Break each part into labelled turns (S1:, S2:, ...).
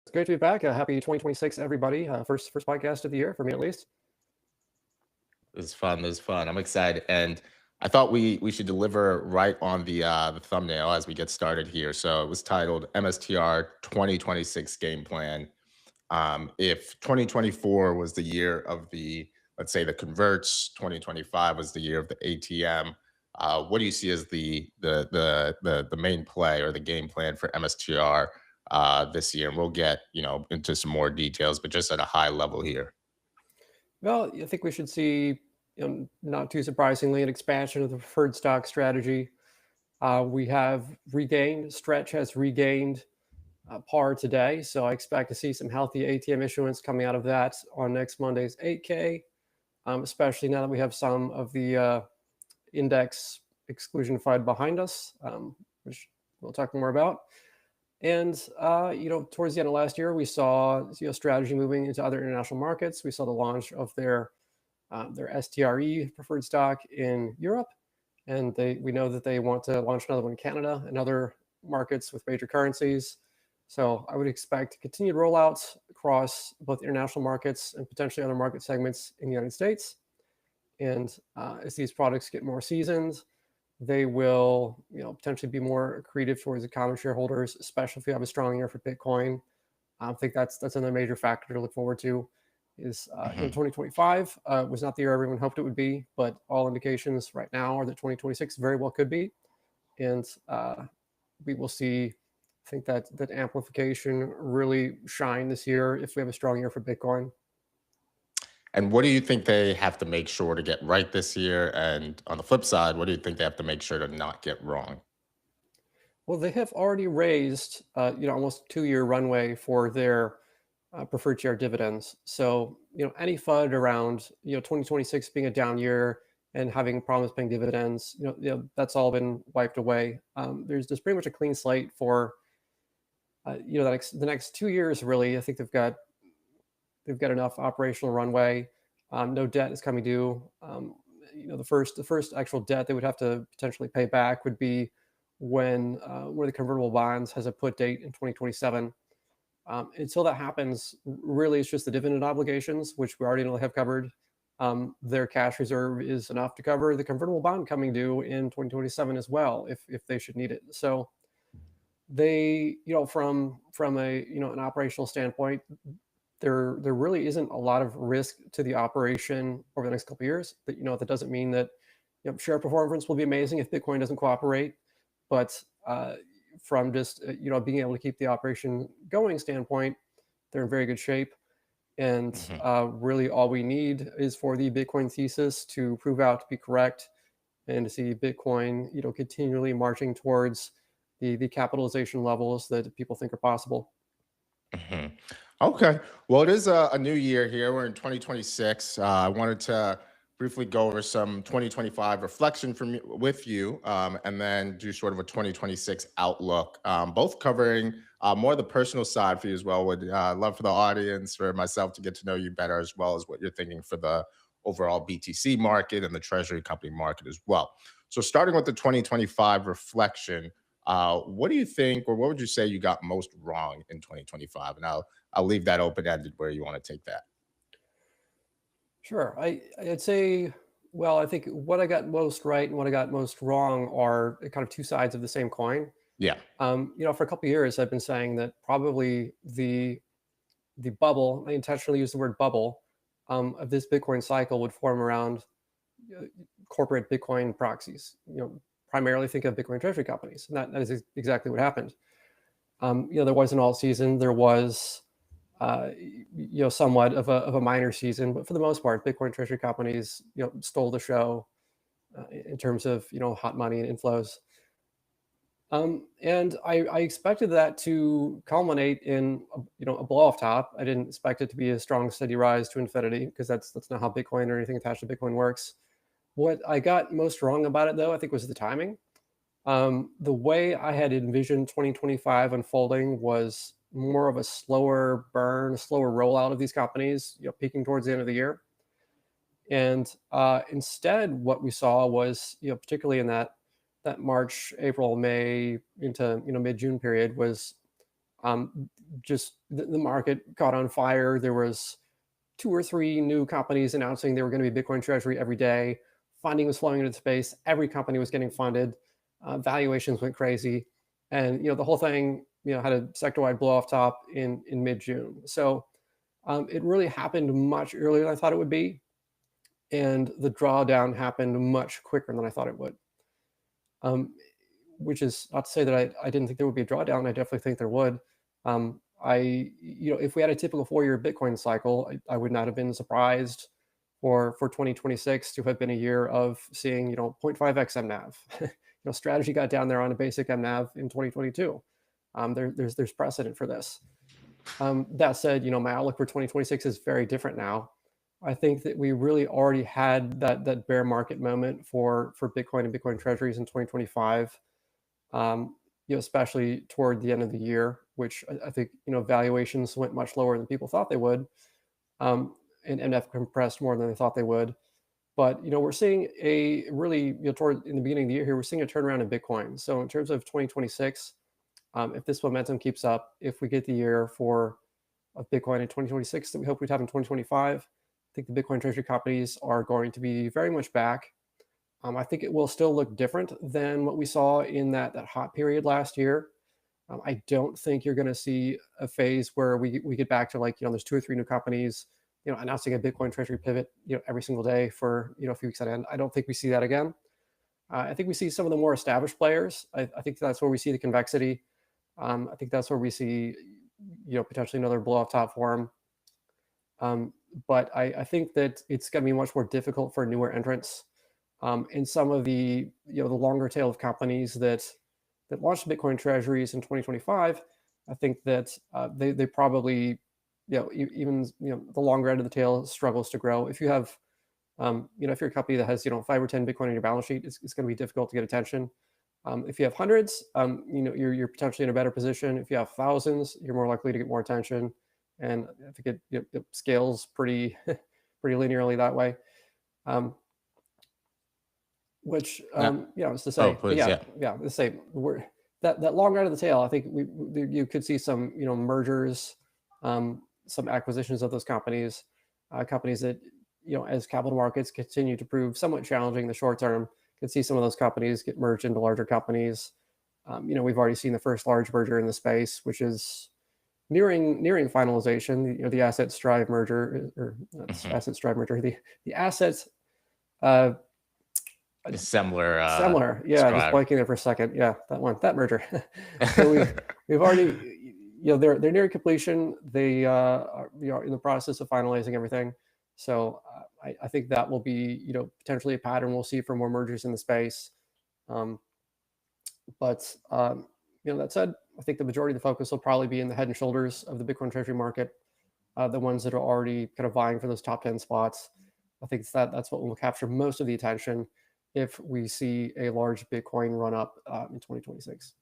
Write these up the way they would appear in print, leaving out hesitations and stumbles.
S1: It's great to be back. Happy 2026, everybody. First podcast of the year for me, at least.
S2: This is fun. This is fun. I'm excited, and I thought we should deliver right on the thumbnail as we get started here. So it was titled MSTR 2026 Game Plan. If 2024 was the year of the, let's say, the converts, 2025 was the year of the ATM. What do you see as the main play or the game plan for MSTR this year? And we'll get into some more details, but just at a high level here.
S1: Well, I think we should see, not too surprisingly, an expansion of the preferred stock strategy. We have regained, Stretch has regained par today. So I expect to see some healthy ATM issuance coming out of that on next Monday's 8K, especially now that we have some of the index exclusion FUD behind us, which we'll talk more about. And towards the end of last year, we saw strategy moving into other international markets. We saw the launch of their STRE preferred stock in Europe, and we know that they want to launch another one in Canada and other markets with major currencies. So I would expect continued rollouts across both international markets and potentially other market segments in the United States. And as these products get more seasoned, they will potentially be more accretive towards the common shareholders, especially if you have a strong year for Bitcoin. I think that's another major factor to look forward to. Is 2025 was not the year everyone hoped it would be, but all indications right now are that 2026 very well could be. And we will see, I think that amplification really shine this year if we have a strong year for Bitcoin.
S2: And what do you think they have to make sure to get right this year? And on the flip side, what do you think they have to make sure to not get wrong?
S1: Well, they have already raised, almost 2-year runway for their preferred share dividends. So, any FUD around, 2026 being a down year and having problems paying dividends, that's all been wiped away. There's pretty much a clean slate for, the next 2 years. Really, I think they've got enough operational runway. No debt is coming due. The first actual debt they would have to potentially pay back would be when one of the convertible bonds has a put date in 2027. Until that happens, really, it's just the dividend obligations, which we already know they have covered. Their cash reserve is enough to cover the convertible bond coming due in 2027 as well, if they should need it. So they, from a an operational standpoint, there really isn't a lot of risk to the operation over the next couple of years. But that doesn't mean that share performance will be amazing if Bitcoin doesn't cooperate. But from just being able to keep the operation going standpoint, they're in very good shape. And really, all we need is for the Bitcoin thesis to prove out to be correct, and to see Bitcoin continually marching towards the capitalization levels that people think are possible.
S2: Mhm. Okay. Well, it is a new year here. We're in 2026. I wanted to briefly go over some 2025 reflection with you, and then do sort of a 2026 outlook, both covering more the personal side for you as well. Would love for the audience, for myself, to get to know you better, as well as what you're thinking for the overall BTC market and the treasury company market as well. So starting with the 2025 reflection, what do you think, or what would you say you got most wrong in 2025? And I'll leave that open-ended where you want to take that.
S1: Sure. I'd say, well, I think what I got most right and what I got most wrong are kind of two sides of the same coin.
S2: Yeah.
S1: For a couple of years, I've been saying that probably the bubble, I intentionally use the word bubble, of this Bitcoin cycle would form around corporate Bitcoin proxies. Primarily think of Bitcoin treasury companies, and that is exactly what happened. There was an alt season, there was somewhat of a minor season, but for the most part, Bitcoin treasury companies stole the show in terms of hot money and inflows. And I expected that to culminate in a blow off top. I didn't expect it to be a strong, steady rise to infinity, because that's not how Bitcoin or anything attached to Bitcoin works. What I got most wrong about it, though, I think, was the timing. The way I had envisioned 2025 unfolding was more of a slower burn, a slower rollout of these companies, peaking towards the end of the year. And instead, what we saw was, particularly in that March, April, May into mid-June period, was Just the market caught on fire. There was two or three new companies announcing they were going to be Bitcoin Treasury every day. Funding was flowing into the space. Every company was getting funded. Valuations went crazy, and the whole thing had a sector-wide blow off top in mid-June. So it really happened much earlier than I thought it would be, and the drawdown happened much quicker than I thought it would. Um, which is not to say that I didn't think there would be a drawdown. I definitely think there would. If we had a typical 4-year Bitcoin cycle, I would not have been surprised for 2026 to have been a year of seeing 0.5x MNAV. Strategy got down there on a basic MNAV in 2022. There's precedent for this. That said, my outlook for 2026 is very different now. I think that we really already had that bear market moment for Bitcoin and Bitcoin treasuries in 2025. Especially toward the end of the year, which I think valuations went much lower than people thought they would, and MNAV compressed more than they thought they would. But we're seeing a really toward in the beginning of the year here, we're seeing a turnaround in Bitcoin. So in terms of 2026, if this momentum keeps up, if we get the year for of Bitcoin in 2026 that we hope we'd have in 2025, I think the Bitcoin treasury companies are going to be very much back. I think it will still look different than what we saw in that hot period last year. I don't think you're going to see a phase where we get back to there's two or three new companies announcing a Bitcoin treasury pivot every single day for a few weeks at end. I don't think we see that again. I think we see some of the more established players. I think that's where we see the convexity. I think that's where we see potentially another blow off top form. But I think that it's going to be much more difficult for newer entrants. And some of the the longer tail of companies that launched Bitcoin treasuries in 2025, I think that they probably even the longer end of the tail struggles to grow. If you have if you're a company that has 5 or 10 Bitcoin on your balance sheet, it's going to be difficult to get attention. If you have hundreds, you're potentially in a better position. If you have thousands, you're more likely to get more attention, and I think it scales pretty pretty linearly that way. Um, Which,
S2: Now,
S1: is to
S2: oh,
S1: say, but
S2: please,
S1: yeah,
S2: yeah.
S1: yeah, the same. That long run of the tail. I think you could see some, mergers, some acquisitions of those companies, companies that, as capital markets continue to prove somewhat challenging in the short term, could see some of those companies get merged into larger companies. We've already seen the first large merger in the space, which is nearing finalization. The Asset Strive merger, or not
S2: Mhm.
S1: Asset Strive merger, the Assets. Uh,
S2: It's similar
S1: Similar, yeah, just
S2: strive.
S1: blanking there for a second. Yeah, that merger. So we've already, they're near completion. They are, in the process of finalizing everything. So I think that will be, potentially a pattern we'll see for more mergers in the space. Um, but that said, I think the majority of the focus will probably be in the head and shoulders of the Bitcoin treasury market, the ones that are already kind of vying for those top 10 spots. I think that's what will capture most of the attention if we see a large Bitcoin run up in 2026.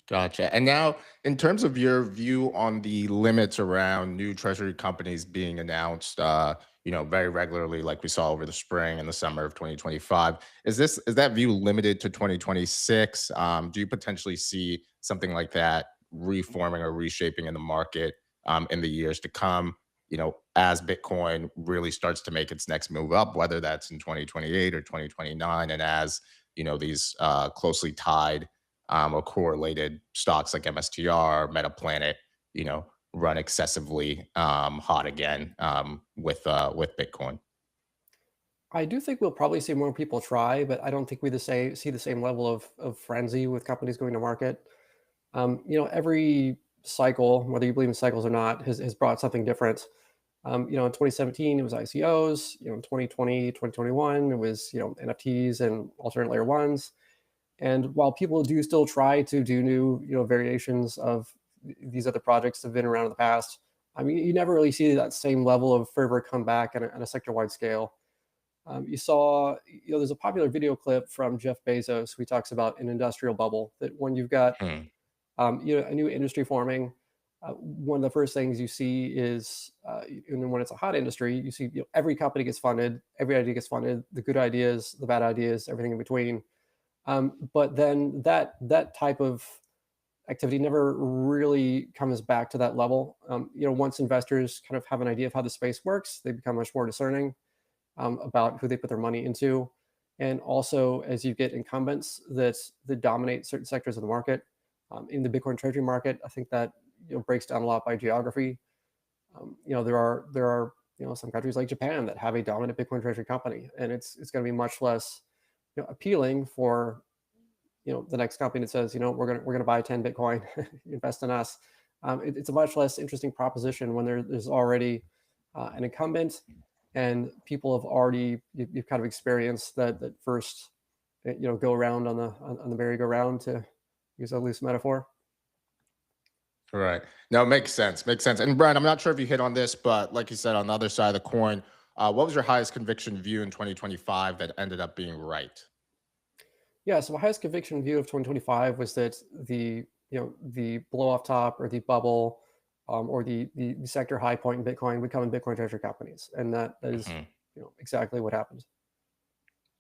S2: Gotcha. And now, in terms of your view on the limits around new treasury companies being announced, very regularly, like we saw over the spring and the summer of 2025, is that view limited to 2026? Do you potentially see something like that reforming or reshaping in the market in the years to come? As Bitcoin really starts to make its next move up, whether that's in 2028 or 2029, and as these closely tied or correlated stocks like MSTR, Metaplanet, you know, run excessively hot again with Bitcoin.
S1: I do think we'll probably see more people try, but I don't think see the same level of frenzy with companies going to market. Every cycle, whether you believe in cycles or not, has brought something different. In 2017, it was ICOs. In 2020, 2021, it was NFTs and alternate layer ones. And while people do still try to do new, variations of these other projects that have been around in the past, I mean, you never really see that same level of fervor come back on a sector-wide scale. You saw, there's a popular video clip from Jeff Bezos who talks about an industrial bubble. That when you've got,
S2: Hmm.
S1: a new industry forming, one of the first things you see is, and then when it's a hot industry, you see every company gets funded, every idea gets funded, the good ideas, the bad ideas, everything in between. But then that type of activity never really comes back to that level. Once investors kind of have an idea of how the space works, they become much more discerning about who they put their money into. And also, as you get incumbents that dominate certain sectors of the market, in the Bitcoin treasury market, I think that breaks down a lot by geography. There are some countries like Japan that have a dominant Bitcoin treasury company, and it's going to be much less appealing for the next company that says, we're gonna buy 10 Bitcoin, invest in us. It's a much less interesting proposition when there's already an incumbent, and people have already you've kind of experienced that first go around on the merry-go-round, to use a loose metaphor.
S2: Right. No, makes sense. Makes sense. And Brian, I'm not sure if you hit on this, but like you said, on the other side of the coin, what was your highest conviction view in 2025 that ended up being right?
S1: Yeah, so my highest conviction view of 2025 was that the blow off top, or the bubble, or the sector high point in Bitcoin would come in Bitcoin treasury companies, and that is
S2: Mhm.
S1: exactly what happened.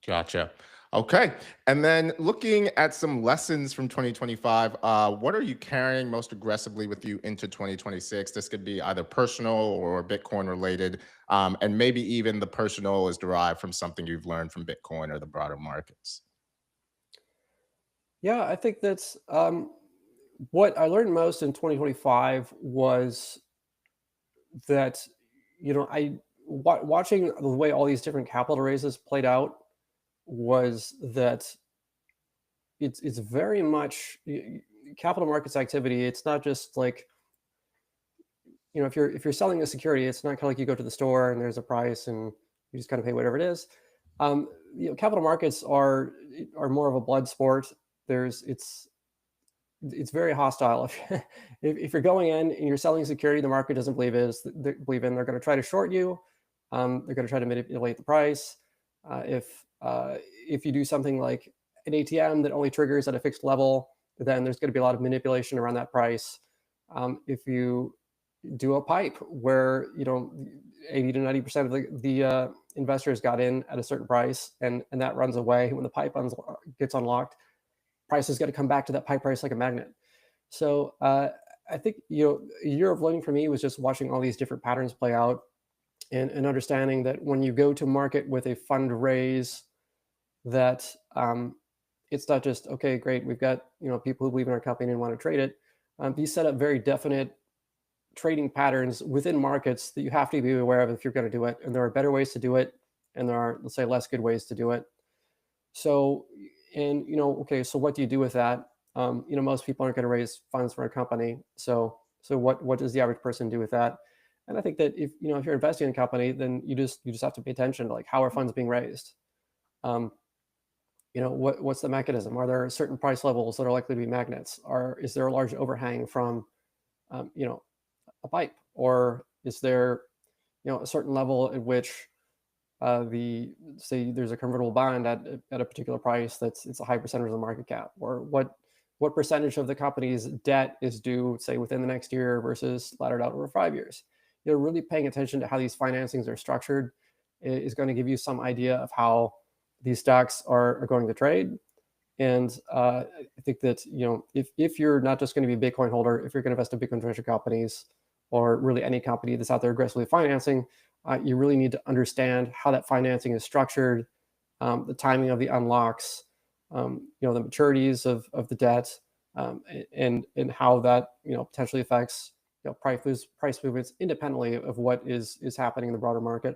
S2: Gotcha. Okay. And then looking at some lessons from 2025, what are you carrying most aggressively with you into 2026? This could be either personal or Bitcoin related. And maybe even the personal is derived from something you've learned from Bitcoin or the broader markets.
S1: Yeah, I think that's what I learned most in 2025 was that watching the way all these different capital raises played out was that it's very much capital markets activity. It's not just like, if you're selling a security, it's not kind of like you go to the store and there's a price and you just kind of pay whatever it is. Capital markets are more of a blood sport. There's it's very hostile. If you're going in and you're selling security the market doesn't believe in, they're going to try to short you. They're going to try to manipulate the price. If you do something like an ATM that only triggers at a fixed level, then there's going to be a lot of manipulation around that price. If you do a pipe where 80 to 90% of the investors got in at a certain price, and that runs away when the pipe gets unlocked, price is going to come back to that pipe price like a magnet. So I think a year of learning for me was just watching all these different patterns play out, and understanding that when you go to market with a fundraise, that it's not just, okay, great, we've got people who believe in our company and want to trade it. These set up very definite trading patterns within markets that you have to be aware of if you're going to do it, and there are better ways to do it, and there are, let's say, less good ways to do it. So, and okay, so what do you do with that? Most people aren't going to raise funds for a company. So what does the average person do with that? And I think that if you're investing in a company, then you just have to pay attention to, like, how are funds being raised? Um, what's the mechanism? Are there certain price levels that are likely to be magnets? Is there a large overhang from um, you know a pipe, or is there a certain level at which the say there's a convertible bond at a particular price that's it's a high percentage of the market cap, or what percentage of the company's debt is due, say, within the next year versus laddered out over 5 years. Really paying attention to how these financings are structured is going to give you some idea of how these stocks are going to trade. And I think that if you're not just going to be a Bitcoin holder, if you're going to invest in Bitcoin treasury companies, or really any company that's out there aggressively financing, you really need to understand how that financing is structured, the timing of the unlocks, the maturities of the debt, and how that potentially affects price movements independently of what is happening in the broader market.